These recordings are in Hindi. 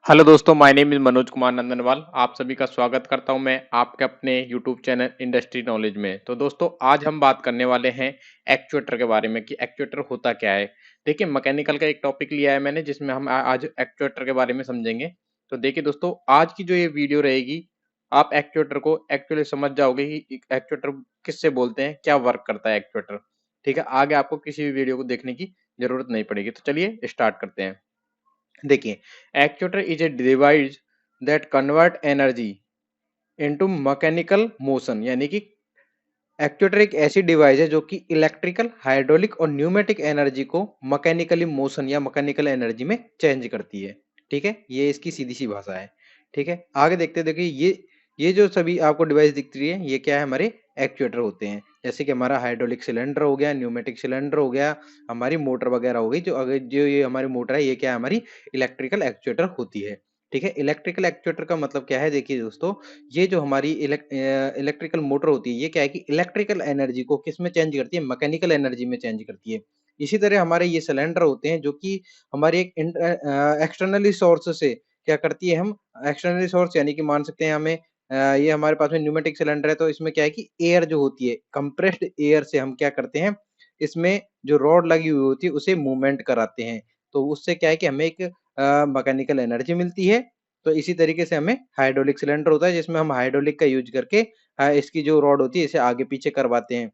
हेलो दोस्तों, my name is Manoj Kumar Nandanwal. आप सभी का स्वागत करता हूं मैं आपके अपने यूट्यूब चैनल इंडस्ट्री नॉलेज में। तो दोस्तों, आज हम बात करने वाले हैं एक्चुएटर के बारे में कि एक्चुएटर होता क्या है। देखिए, मैकेनिकल का एक टॉपिक लिया है मैंने जिसमें हम आज एक्चुएटर के बारे में समझेंगे। तो देखिए दोस्तों, आज की जो ये वीडियो रहेगी, आप एक्चुएटर को एक्चुअली समझ जाओगे कि एक्चुएटर किससे बोलते हैं, क्या वर्क करता है एक्चुएटर। ठीक है, आगे आपको किसी भी वीडियो को देखने की जरूरत नहीं पड़ेगी। तो चलिए स्टार्ट करते हैं। देखिए, actuator is a device that convert energy into mechanical motion, यानी कि एक्चुएटर एक ऐसी डिवाइस है जो कि इलेक्ट्रिकल, हाइड्रोलिक और न्यूमेटिक एनर्जी को मैकेनिकली मोशन या मैकेनिकल एनर्जी में चेंज करती है। ठीक है, ये इसकी सीधी सी भाषा है। ठीक है, आगे देखते देखिए ये जो सभी आपको डिवाइस दिख रही है, ये क्या है, हमारे एक्चुएटर होते हैं। जैसे कि हमारा हाइड्रोलिक सिलेंडर हो गया, न्यूमेटिक सिलेंडर हो गया, हमारी मोटर वगैरह हो गई। जो अगर जो ये हमारी मोटर है, ये क्या है, हमारी इलेक्ट्रिकल एक्चुएटर होती है। ठीक है, इलेक्ट्रिकल एक्चुएटर का मतलब क्या है, देखिए दोस्तों, ये जो हमारी इलेक्ट्रिकल मोटर होती है, ये क्या है कि इलेक्ट्रिकल एनर्जी को किस में चेंज करती है, मैकेनिकल एनर्जी में चेंज करती है। इसी तरह हमारे ये सिलेंडर होते हैं जो कि हमारी एक एक्सटर्नली सोर्स से क्या करती है, हम एक्सटर्नली सोर्स यानी कि मान सकते हैं हमें ये हमारे पास में न्यूमेटिक सिलेंडर है, तो इसमें क्या है कि एयर जो होती है, कंप्रेस्ड एयर से हम क्या करते हैं, इसमें जो रॉड लगी हुई होती है उसे मूवमेंट कराते हैं। तो उससे क्या है कि हमें एक मैकेनिकल एनर्जी मिलती है। तो इसी तरीके से हमें हाइड्रोलिक सिलेंडर होता है जिसमें हम हाइड्रोलिक का यूज करके इसकी जो रॉड होती है इसे आगे पीछे करवाते हैं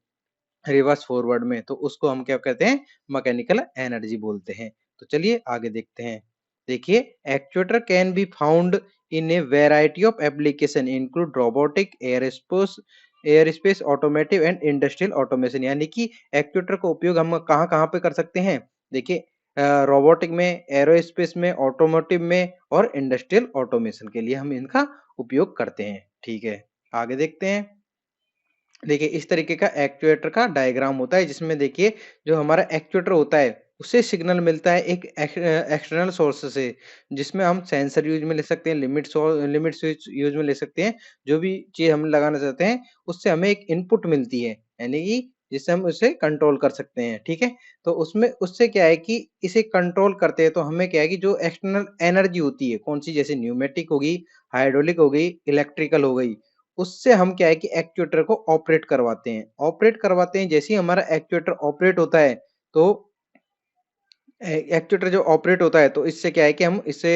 रिवर्स फॉरवर्ड में, तो उसको हम क्या कहते हैं, मैकेनिकल एनर्जी बोलते हैं। तो चलिए आगे देखते हैं। देखिए, actuator can be found in A variety of application include robotic, air space, automotive and industrial automation, यानी कि एक्चुएटर का उपयोग हम कहाँ कहाँ पे कर सकते हैं। देखिए, रोबोटिक में, एरोस्पेस में, ऑटोमोटिव में और इंडस्ट्रियल ऑटोमेशन के लिए हम इनका उपयोग करते हैं। ठीक है, आगे देखते हैं। देखिए, इस तरीके का एक्चुएटर का डायग्राम होता है जिसमें देखिए, जो हमारा एक्चुएटर होता है उससे सिग्नल मिलता है एक एक्सटर्नल सोर्स से, जिसमें हम सेंसर यूज में ले सकते हैं, लिमिट स्विच यूज में ले सकते हैं। जो भी चीज हम लगाना चाहते हैं उससे हमें एक इनपुट मिलती है, यानी कि जिससे हम उसे कंट्रोल कर सकते हैं। ठीक है, तो उसमें उससे क्या है कि इसे कंट्रोल करते हैं तो हमें क्या है कि जो एक्सटर्नल एनर्जी होती है कौन सी, जैसे न्यूमेटिक होगी, हाइड्रोलिक हो गई, इलेक्ट्रिकल हो गई, उससे हम क्या है कि एक्चुएटर को ऑपरेट करवाते हैं। ऑपरेट करवाते हैं, जैसे ही हमारा एक्चुएटर ऑपरेट होता है, तो एक्चुएटर जो ऑपरेट होता है तो इससे क्या है कि हम इससे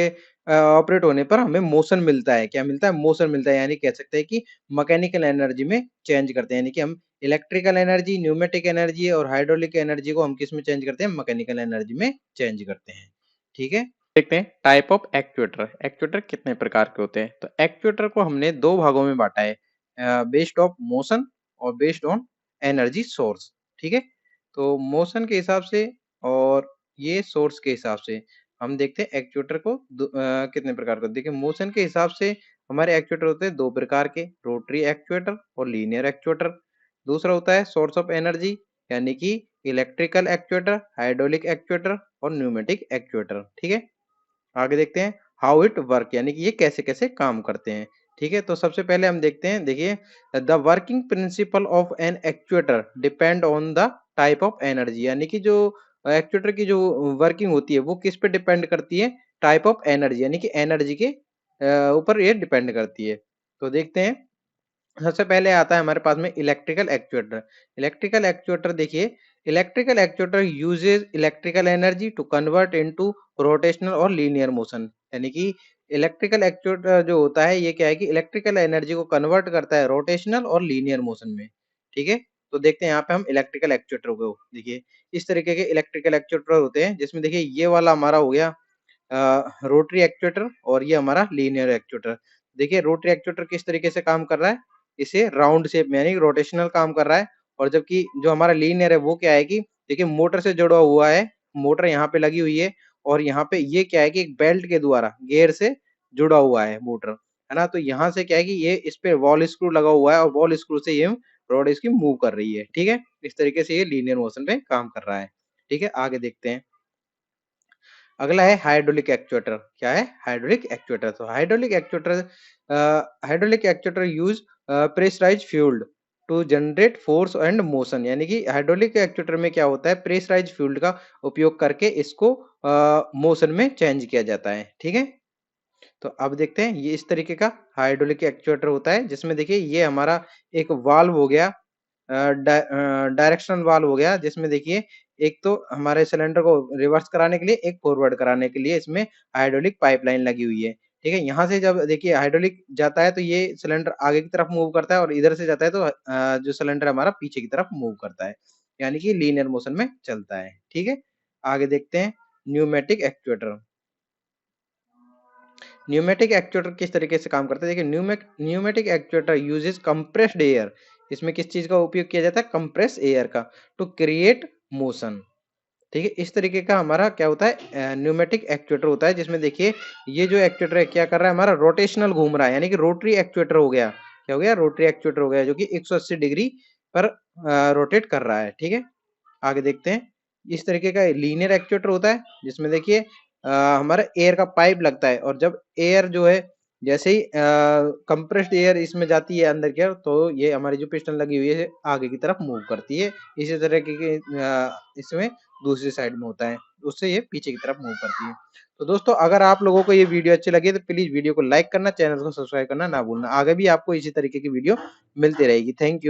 ऑपरेट होने पर हमें मोशन मिलता है। क्या मिलता है, मोशन मिलता है, यानी कह सकते हैं कि मैकेनिकल एनर्जी में चेंज करते हैं। यानी कि हम इलेक्ट्रिकल एनर्जी, न्यूमेटिक एनर्जी और हाइड्रोलिक एनर्जी को हम किस में चेंज करते हैं, मैकेनिकल एनर्जी में चेंज करते हैं। ठीक है, देखते हैं टाइप ऑफ एक्चुएटर। एक्चुएटर कितने प्रकार के होते हैं। तो एक्चुएटर को हमने दो भागों में बांटा है, बेस्ड ऑफ मोशन और बेस्ड ऑन एनर्जी सोर्स। ठीक है, तो मोशन के हिसाब से और ये सोर्स के हिसाब से हम देखते हैं एक्चुएटर को कितने प्रकार का। देखिए, मोशन के हिसाब से हमारे एक्चुएटर होते हैं दो प्रकार के, रोटरी एक्चुएटर और लीनियर एक्चुएटर। दूसरा होता है सोर्स ऑफ एनर्जी, यानी कि इलेक्ट्रिकल एक्चुएटर, हाइड्रोलिक एक्चुएटर और न्यूमेटिक एक्चुएटर। ठीक है, आगे देखते हैं हाउ इट वर्क, यानी कि ये कैसे कैसे काम करते हैं। ठीक है, तो सबसे पहले हम देखते हैं। देखिए, the working principle of an actuator depend on the type of energy, यानी कि जो एक्चुएटर की जो वर्किंग होती है वो किस पे डिपेंड करती है, टाइप ऑफ एनर्जी, यानी कि एनर्जी के ऊपर ये डिपेंड करती है। तो देखते हैं, सबसे पहले आता है हमारे पास में इलेक्ट्रिकल एक्चुएटर। इलेक्ट्रिकल एक्चुएटर, देखिए, electrical actuator uses electrical energy to convert into rotational और लीनियर मोशन, यानी कि इलेक्ट्रिकल एक्चुएटर जो होता है ये क्या है कि इलेक्ट्रिकल एनर्जी को कन्वर्ट करता है रोटेशनल और लीनियर मोशन में। ठीक है, तो देखते हैं यहाँ पे हम इलेक्ट्रिकल एक्चुएटर को। देखिए, इस तरीके के इलेक्ट्रिकल एक्चुएटर होते हैं जिसमें देखिए ये वाला हमारा हो गया रोटरी एक्चुएटर और ये हमारा लीनियर एक्चुएटर। देखिए, रोटरी एक्चुएटर किस तरीके से काम कर रहा है, इसे राउंड शेप में यानी रोटेशनल काम कर रहा है। और जबकि जो हमारा लीनियर है वो क्या है कि देखिए मोटर से जुड़ा हुआ है, मोटर यहाँ पे लगी हुई है और यहाँ पे ये क्या है कि एक बेल्ट के द्वारा गियर से जुड़ा हुआ है मोटर, है ना। तो यहाँ से क्या है कि ये इस पे वॉल स्क्रू लगा हुआ है और वॉल स्क्रू से ये रॉड इसकी मूव कर रही है। ठीक है, इस तरीके से ये लीनियर मोशन पे काम कर रहा है। ठीक है, आगे देखते हैं। अगला है हाइड्रोलिक एक्चुएटर। क्या है, हाइड्रोलिक एक्चुएटर। तो hydraulic actuator use pressurise fluid to generate force and motion, यानी कि हाइड्रोलिक एक्चुएटर में क्या होता है, प्रेशराइज फ्यूल्ड का उपयोग करके इसको मोशन में चेंज किया जाता है। ठीक है, तो अब देखते हैं ये इस तरीके का हाइड्रोलिक एक्चुएटर होता है, जिसमें देखिए ये हमारा एक वाल्व हो गया, डायरेक्शनल वाल्व हो गया, जिसमें देखिए एक तो हमारे सिलेंडर को रिवर्स कराने के लिए, एक फॉरवर्ड कराने के लिए इसमें हाइड्रोलिक पाइपलाइन लगी हुई है। ठीक है, यहाँ से जब देखिए हाइड्रोलिक जाता है तो ये सिलेंडर आगे की तरफ मूव करता है, और इधर से जाता है तो जो सिलेंडर हमारा पीछे की तरफ मूव करता है, यानी कि लीनियर मोशन में चलता है। ठीक है, आगे देखते हैं न्यूमेटिक एक्चुएटर। न्यूमेटिक एक्चुएटर किस तरीके से काम करता है, देखिए pneumatic actuator uses compressed air. इसमें किस चीज का उपयोग किया जाता है, कंप्रेस एयर का, टू क्रिएट मोशन। ठीक है, इस तरीके का हमारा क्या होता है, न्यूमेटिक एक्चुएटर होता है, जिसमें देखिए ये जो एक्चुएटर है क्या कर रहा है, हमारा रोटेशनल घूम रहा है, यानी कि रोटरी एक्चुएटर हो गया। क्या हो गया, रोटरी एक्चुएटर हो गया, जो कि 180 डिग्री पर रोटेट कर रहा है। ठीक है, आगे देखते हैं इस तरीके का लीनियर एक्चुएटर होता है, जिसमें देखिए हमारा एयर का पाइप लगता है, और जब एयर जो है जैसे ही कंप्रेस्ड एयर इसमें जाती है अंदर की ओर, तो ये हमारी जो पिस्टन लगी हुई है आगे की तरफ मूव करती है। इसी तरह के इसमें दूसरी साइड में होता है, उससे ये पीछे की तरफ मूव करती है। तो दोस्तों अगर आप लोगों को ये वीडियो अच्छी लगी तो प्लीज वीडियो को लाइक करना, चैनल को सब्सक्राइब करना ना भूलना। आगे भी आपको इसी तरीके की वीडियो मिलती रहेगी। Thank you.